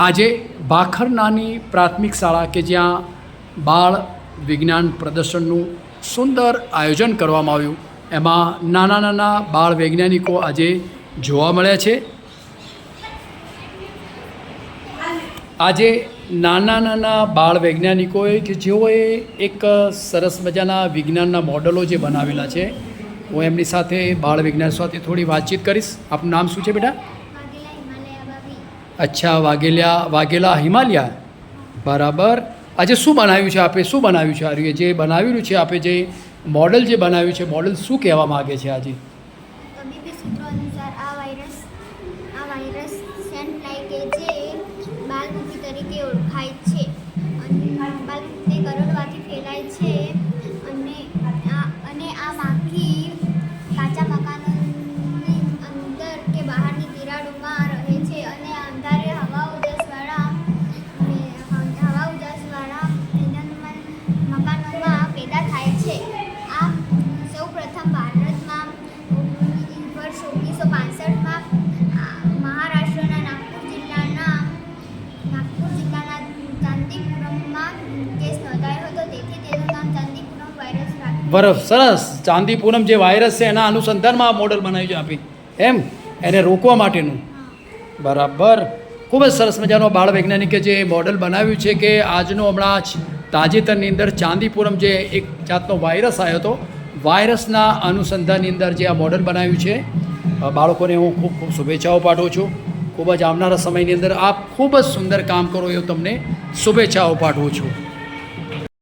આજે ભાખર નાની પ્રાથમિક શાળા કે જ્યાં બાળ વિજ્ઞાન પ્રદર્શનનું સુંદર આયોજન કરવામાં આવ્યું, એમાં નાના નાના બાળ વૈજ્ઞાનિકો આજે જોવા મળ્યા છે. આજે નાના નાના બાળ વૈજ્ઞાનિકોએ કે જેઓએ એક સરસ મજાના વિજ્ઞાનના મોડલો જે બનાવેલા છે, હું એમની સાથે બાળ વિજ્ઞાન સાથે થોડી વાતચીત કરીશ. આપનું નામ શું છે બેટા? અચ્છા, વાઘેલા હિમાલયા, બરાબર. આજે શું બનાવ્યું છે આપે? શું બનાવ્યું છે? આ જે બનાવેલું છે આપે, જે મોડલ જે બનાવ્યું છે, મોડલ શું કહેવા માગે છે આજે? તબીબી સૂત્રો અનુસાર આ વાયરસ સેન્ટ લાઇક જે બાલમુખી તરીકે ઓળખાય છે અને બાલમુખીને કરડવાથી ફેલાય છે અને આ માખી કાચા મકાનોની અંદર કે બહારની તિરાડોમાં રહે છે અને અંધારે હવા ઉજાસવાળા મકાનોમાં પેદા થાય છે. આ સૌ પ્રથમ ભારતમાં વર્ષ 1965માં મહારાષ્ટ્રના નાગપુર જિલ્લાના ચાંદીપુરમમાં કેસ નોંધાયો હતો. તેથી તેનું નામ ચાંદીપુરમ વાયરસ રાખ્યું. બરફ, સરસ. ચાંદીપુરમ જે વાયરસ છે એના અનુસંધાનમાં આ મોડલ બનાવ્યું છે આપી, એમ એને રોકવા માટેનું. બરાબર. ખૂબ જ સરસ મજાનો બાળ વૈજ્ઞાનિકે જે મોડલ બનાવ્યું છે કે આજનો હમણાં જ તાજેતરની અંદર ચાંદીપુરમ જે એક જાતનો વાયરસ આવ્યો હતો, વાયરસના અનુસંધાનની અંદર જે આ મોડલ બનાવ્યું છે, બાળકોને હું ખૂબ ખૂબ શુભેચ્છાઓ પાઠવું છું. ખૂબ જ આવનારા સમયની અંદર આપ ખૂબ જ સુંદર કામ કરો એવું તમને શુભેચ્છાઓ પાઠવું છું.